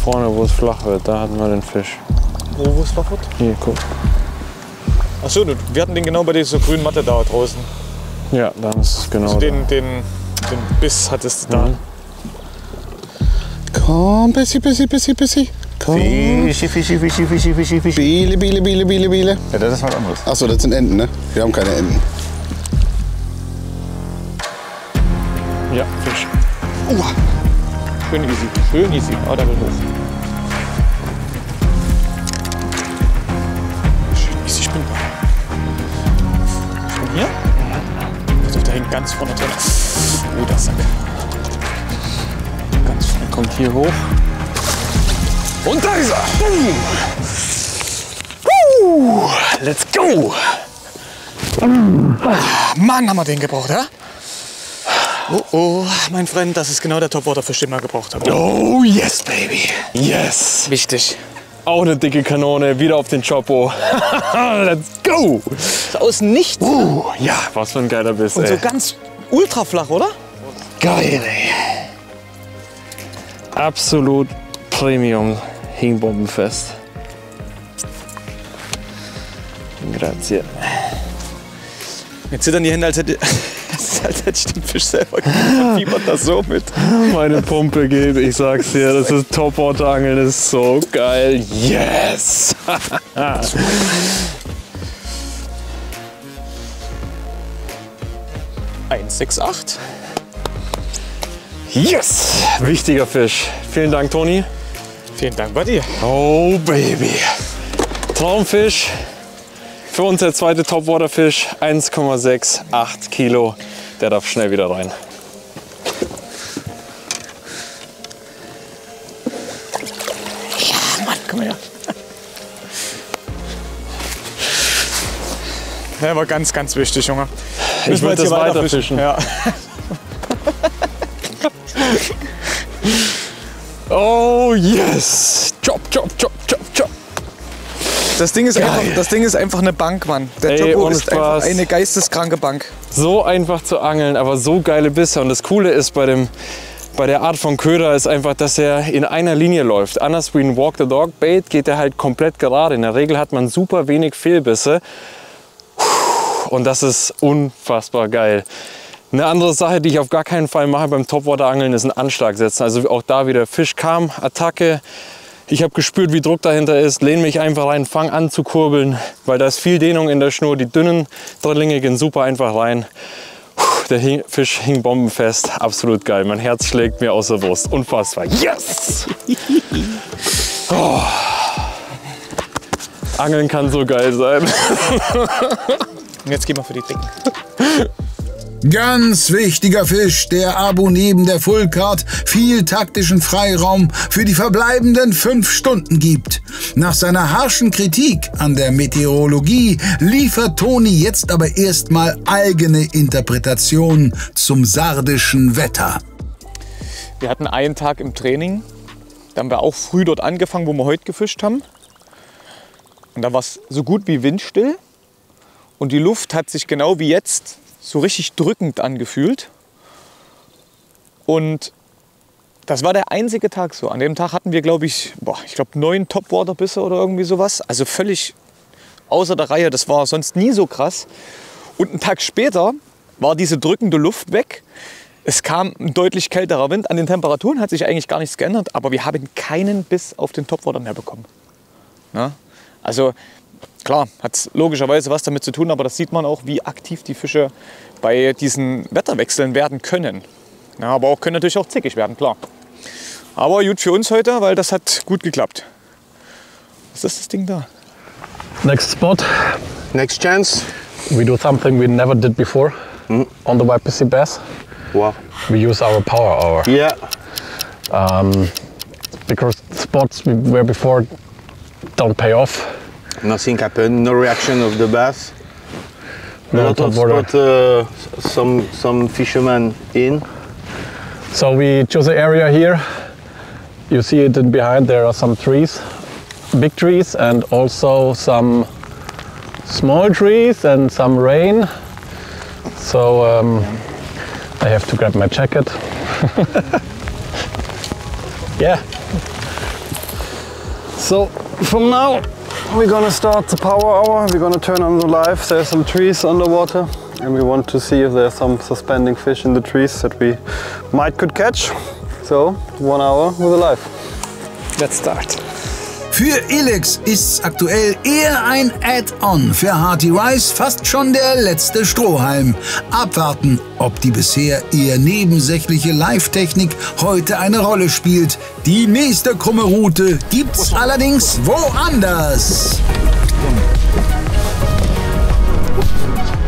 vorne, wo es flach wird, da hatten wir den Fisch. Wo es flach wird? Hier, guck. Achso, wir hatten den genau bei dieser grünen Matte da draußen. Ja, dann ist es genau. Also den Biss hattest du da. Komm, Bissi. Komm. Fischi. Biele. Ja, das ist was anderes. Achso, das sind Enten, ne? Wir haben keine Enten. Ja, Fisch. Schön easy. Oh, da will hoch. Schön easy spinnbar. Von hier? Pass auf, da hängt ganz vorne drin. Oh, der Sack. Ganz vorne kommt hier hoch. Und da ist er. Let's go. Mann, haben wir den gebraucht, ja? Oh, mein Freund, das ist genau der Topwaterfisch, den wir gebraucht haben. Oh, yes, baby. Yes. Wichtig. Auch eine dicke Kanone, wieder auf den Chopo. Let's go. So aus nichts. Ja, was für ein geiler Biss, Und ey. so ganz ultra flach, oder? Geil, ey. Absolut Premium Hingbombenfest. Grazie. Jetzt zittern die Hände, als hätte ich den Fisch selber gegeben. Fiebert das so mit. Meine Pumpe geht, ich sag's dir, das ist Topwater-Angeln, das ist so geil. Yes! 1,68. Yes! Wichtiger Fisch. Vielen Dank, Toni. Vielen Dank, Buddy. Oh, Baby. Traumfisch. Für uns der zweite Topwaterfisch. 1,68 Kilo. Der darf schnell wieder rein. Ja, Mann, komm her. Der war ganz, ganz wichtig, Junge. Ich will das weiterfischen. Ja. Oh, yes! Chop. Das Ding ist einfach eine Bank, Mann. Der Chopo ist einfach eine geisteskranke Bank. So einfach zu angeln, aber so geile Bisse. Und das Coole ist bei der Art von Köder ist einfach, dass er in einer Linie läuft. Anders wie ein Walk-the-Dog-Bait geht er halt komplett gerade. In der Regel hat man super wenig Fehlbisse. Und das ist unfassbar geil. Eine andere Sache, die ich auf gar keinen Fall mache beim Topwater-Angeln, ist einen Anschlag setzen. Also auch da wieder Fisch kam, Attacke. Ich habe gespürt, wie Druck dahinter ist, lehne mich einfach rein, fange an zu kurbeln, weil da ist viel Dehnung in der Schnur. Die dünnen Drillinge gehen super einfach rein. Der Fisch hing bombenfest, absolut geil. Mein Herz schlägt mir aus der Brust, unfassbar. Yes! Oh. Angeln kann so geil sein. Und jetzt gehen wir für die Dicken. Ganz wichtiger Fisch, der Abo neben der Fullcard viel taktischen Freiraum für die verbleibenden 5 Stunden gibt. Nach seiner harschen Kritik an der Meteorologie liefert Toni jetzt aber erstmal eigene Interpretationen zum sardischen Wetter. Wir hatten einen Tag im Training, da haben wir auch früh dort angefangen, wo wir heute gefischt haben. Und da war es so gut wie windstill und die Luft hat sich genau wie jetzt so richtig drückend angefühlt. Und das war der einzige Tag so. An dem Tag hatten wir, glaube ich, 9 Topwater-Bisse oder irgendwie sowas. Also völlig außer der Reihe. Das war sonst nie so krass. Und einen Tag später war diese drückende Luft weg. Es kam ein deutlich kälterer Wind. An den Temperaturen hat sich eigentlich gar nichts geändert. Aber wir haben keinen Biss auf den Topwater mehr bekommen. Na? Also klar, hat logischerweise was damit zu tun, aber das sieht man auch, wie aktiv die Fische bei diesen Wetterwechseln werden können. Ja, aber können natürlich auch zickig werden, klar. Aber gut für uns heute, weil das hat gut geklappt. Was ist das Ding da? Next spot. Next chance. We do something we never did before on the YPC bass. Wow. We use our power hour. Yeah. Because spots we were before don't pay off. Nothing happened, no reaction of the bass. A No lot of topwater. spot, some fishermen in. So we choose an area here. You see it in behind, there are some trees, big trees, and also some small trees and some rain. So I have to grab my jacket. Yeah. So from now we're gonna start the power hour. We're gonna turn on the live. There's some trees underwater and we want to see if there's some suspending fish in the trees that we could catch. So 1 hour with a live. Let's start. Für Elex ist's aktuell eher ein Add-on, für Hearty Rice fast schon der letzte Strohhalm. Abwarten, ob die bisher eher nebensächliche Live-Technik heute eine Rolle spielt. Die nächste krumme Route gibt's allerdings woanders.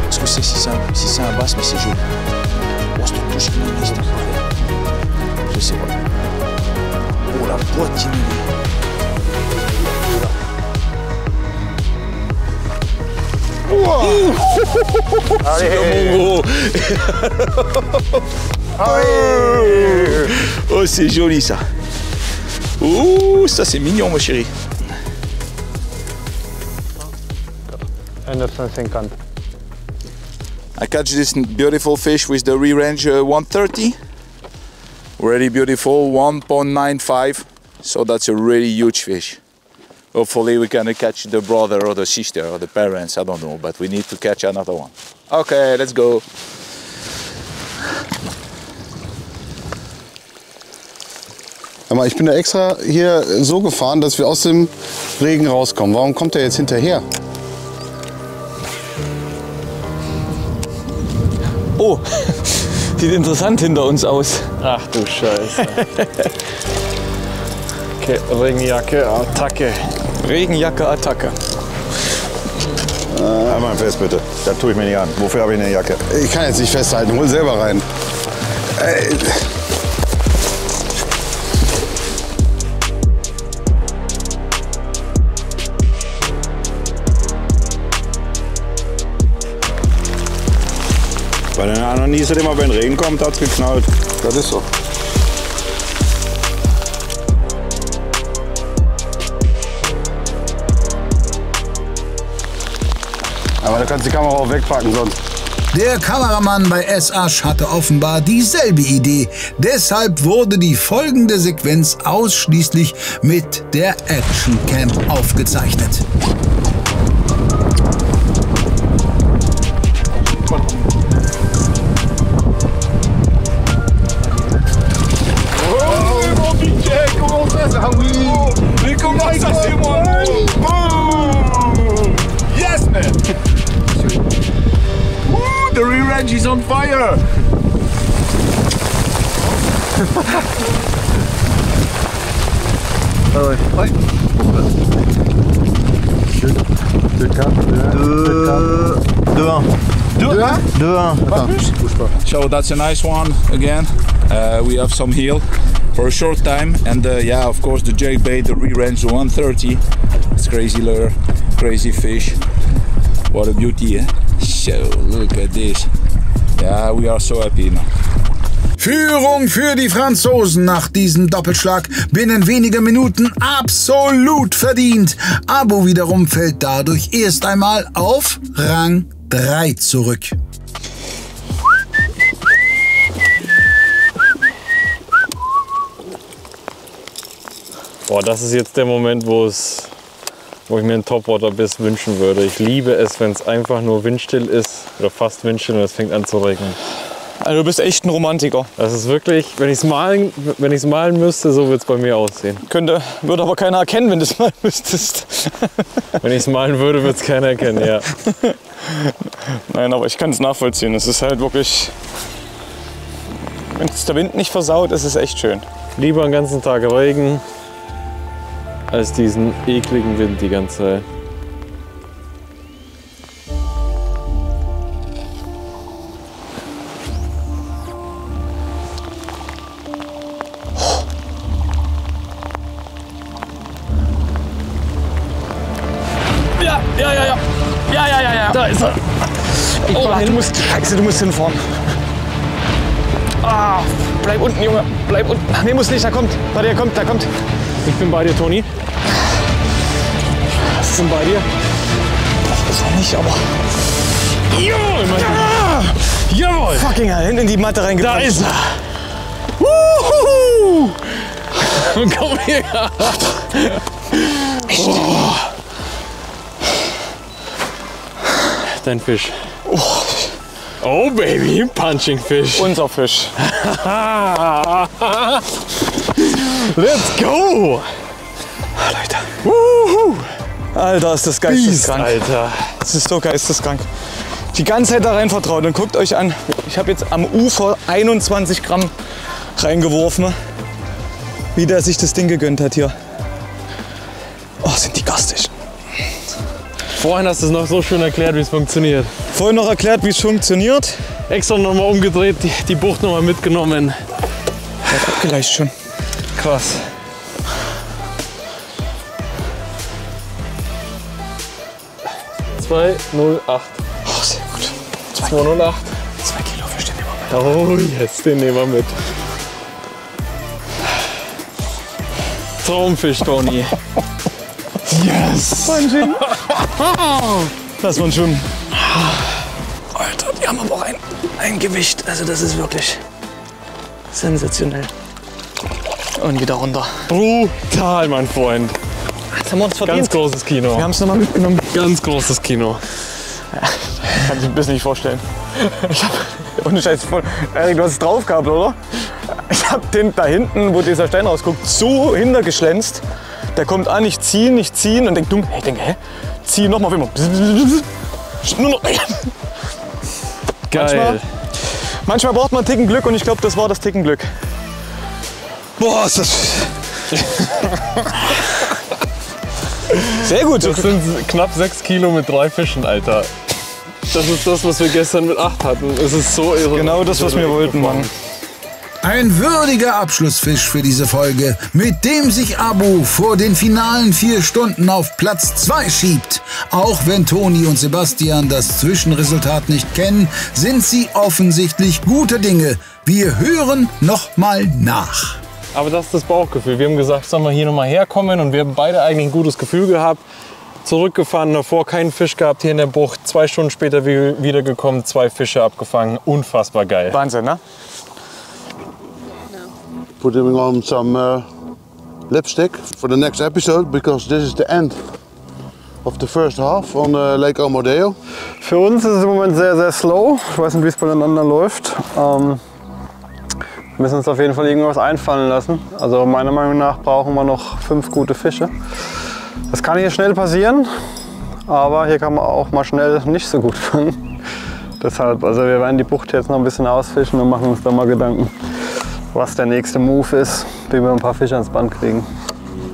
Est-ce que c'est si c'est un basse mais c'est joli. Oh, cette touche qui m'est restée. Je sais pas. Oh la boîte. Oh, c'est joli ça. Oh, ça c'est mignon, ma chérie. 150. I catch this beautiful fish with the re-range 130. Really beautiful, 1.95. So that's a really huge fish. Hopefully we can catch the brother or the sister or the parents, I don't know, but we need to catch another one. Okay, let's go. Ich bin da extra hier so gefahren, dass wir aus dem Regen rauskommen. Warum kommt er jetzt hinterher? Oh, sieht interessant hinter uns aus. Ach du Scheiße. Okay, Regenjacke, Attacke. Regenjacke, Attacke. Einmal fest bitte, das tue ich mir nicht an. Wofür habe ich eine Jacke? Ich kann jetzt nicht festhalten, hol selber rein. Bei den anderen hieß es immer, wenn Regen kommt, hat es geknallt. Das ist so. Aber da kannst du die Kamera auch wegpacken sonst. Der Kameramann bei S-Asch hatte offenbar dieselbe Idee. Deshalb wurde die folgende Sequenz ausschließlich mit der Action Cam aufgezeichnet. Mais comment ça c'est moi? Yes man! Woo, the re-range is on fire! Ouais. 2-1. So that's a nice one again. We have some heel for a short time, and yeah, of course the jig bait, the re-range 130. It's crazy lure, crazy fish. What a beauty, eh? So look at this. Yeah, we are so happy now. Führung für die Franzosen nach diesem Doppelschlag binnen weniger Minuten absolut verdient. Abo wiederum fällt dadurch erst einmal auf Rang 3 zurück. Boah, das ist jetzt der Moment, wo ich mir einen Topwater-Biss wünschen würde. Ich liebe es, wenn es einfach nur windstill ist oder fast windstill und es fängt an zu regnen. Also du bist echt ein Romantiker. Das ist wirklich, wenn ich es malen müsste, so wird es bei mir aussehen. Würde aber keiner erkennen, wenn du es malen müsstest. Wenn ich es malen würde, würde es keiner erkennen, ja. Nein, aber ich kann es nachvollziehen. Es ist halt wirklich, wenn es der Wind nicht versaut, ist es echt schön. Lieber einen ganzen Tag Regen, als diesen ekligen Wind die ganze Zeit. Ja. Da ist er. Oh, du musst hinfahren. Ah, bleib unten, Junge. Bleib unten. Nee, muss nicht, da kommt. Warte, da kommt. Ich bin bei dir, Toni. Ich bin bei dir. Das ist er nicht, aber... Jawohl, Jawohl! Fucking hell, hinten in die Matte reingebracht. Da ist er. Wuhu! Komm her. echt. Oh. Dein Fisch. Oh. Oh Baby, Punching Fish. Unser Fisch. Let's go! Leute. Wuhu. Alter, ist das geisteskrank. Alter. Das ist so geisteskrank. Die ganze Zeit da rein vertraut und guckt euch an. Ich habe jetzt am Ufer 21 Gramm reingeworfen. Wie der sich das Ding gegönnt hat hier. Oh, sind die garstig. Vorhin hast du es noch so schön erklärt, wie es funktioniert. Vorhin noch erklärt, wie es funktioniert. Extra nochmal umgedreht, die Bucht nochmal mitgenommen. Der hat abgeleicht schon. Krass. ...208. Oh, sehr gut. 208. 2 Kilo Fisch, den nehmen wir mit. Oh, jetzt den nehmen wir mit. Traumfisch, Toni. Yes! Wahnsinn! Das waren schon... Alter, die haben aber auch ein Gewicht. Also das ist wirklich sensationell. Und wieder runter. Brutal, mein Freund. Jetzt haben wir uns verdient. Ganz großes Kino. Wir haben es nochmal mitgenommen. Ganz großes Kino. Ja, kann sich ein bisschen nicht vorstellen. Ich hab, ohne Scheiß, Erik, du hast es drauf gehabt, oder? Ich hab den da hinten, wo dieser Stein rausguckt, so hintergeschlänzt. Der kommt an, ich ziehen und denk dumm. Ich denke, hä? Zieh nochmal auf immer. Nur noch. Geil. Manchmal braucht man einen Ticken Glück und ich glaube, das war das Ticken Glück. Boah, ist das. Sehr gut. Das sind knapp 6 Kilo mit 3 Fischen, Alter. Das ist das, was wir gestern mit 8 hatten. Es ist so irre. Genau das, was wir wollten, Mann. Ein würdiger Abschlussfisch für diese Folge, mit dem sich Abu vor den finalen 4 Stunden auf Platz 2 schiebt. Auch wenn Toni und Sebastian das Zwischenresultat nicht kennen, sind sie offensichtlich gute Dinge. Wir hören noch mal nach. Aber das ist das Bauchgefühl. Wir haben gesagt, sollen wir hier noch mal herkommen, und wir haben beide eigentlich ein gutes Gefühl gehabt. Zurückgefahren, davor keinen Fisch gehabt hier in der Bucht. 2 Stunden später wiedergekommen, 2 Fische abgefangen. Unfassbar geil. Wahnsinn, ne? Putting on some lipstick for the next episode, because this is the end of the first half on Lake Amodeo. Für uns ist es im Moment sehr, sehr slow. Ich weiß nicht, wie es bei den anderen läuft. Wir müssen uns auf jeden Fall irgendwas einfallen lassen. Also meiner Meinung nach brauchen wir noch 5 gute Fische. Das kann hier schnell passieren, aber hier kann man auch mal schnell nicht so gut fangen. Deshalb, also wir werden die Bucht jetzt noch ein bisschen ausfischen und machen uns da mal Gedanken, was der nächste Move ist, wie wir ein paar Fische ans Band kriegen.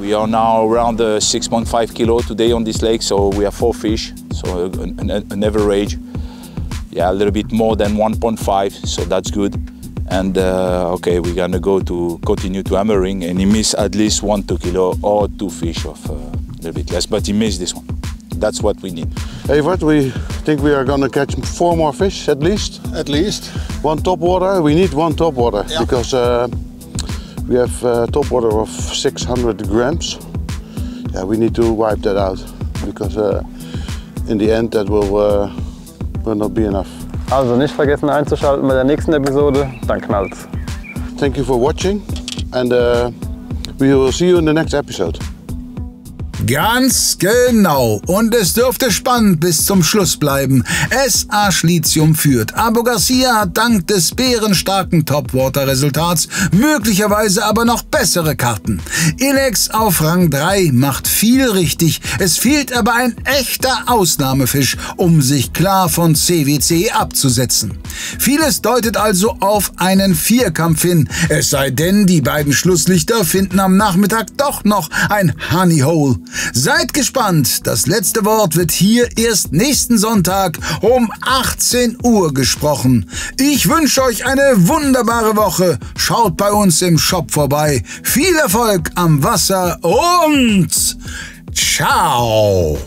We are now around 6.5 kilo today on this lake, so we have 4 fish, so an average, yeah, a little bit more than 1.5, so that's good. And okay, we're gonna continue to hammering, and he missed at least 1-2 kilo or 2 fish of a little bit less, but he missed this one. That's what we need. Evert, we think we are gonna catch 4 more fish at least. At least. 1 topwater. We need 1 topwater, yeah, because we have topwater of 600 grams. Yeah, we need to wipe that out, because in the end that will not be enough. Also nicht vergessen einzuschalten bei der nächsten Episode, dann knallt's. Thank you for watching, and we will see you in the next episode. Ganz genau. Und es dürfte spannend bis zum Schluss bleiben. SA Schlitium führt. Abu Garcia hat dank des bärenstarken Topwater-Resultats möglicherweise aber noch bessere Karten. Ilex auf Rang 3 macht viel richtig. Es fehlt aber ein echter Ausnahmefisch, um sich klar von CWC abzusetzen. Vieles deutet also auf einen Vierkampf hin. Es sei denn, die beiden Schlusslichter finden am Nachmittag doch noch ein Honey Hole. Seid gespannt, das letzte Wort wird hier erst nächsten Sonntag um 18 Uhr gesprochen. Ich wünsche euch eine wunderbare Woche. Schaut bei uns im Shop vorbei. Viel Erfolg am Wasser und ciao!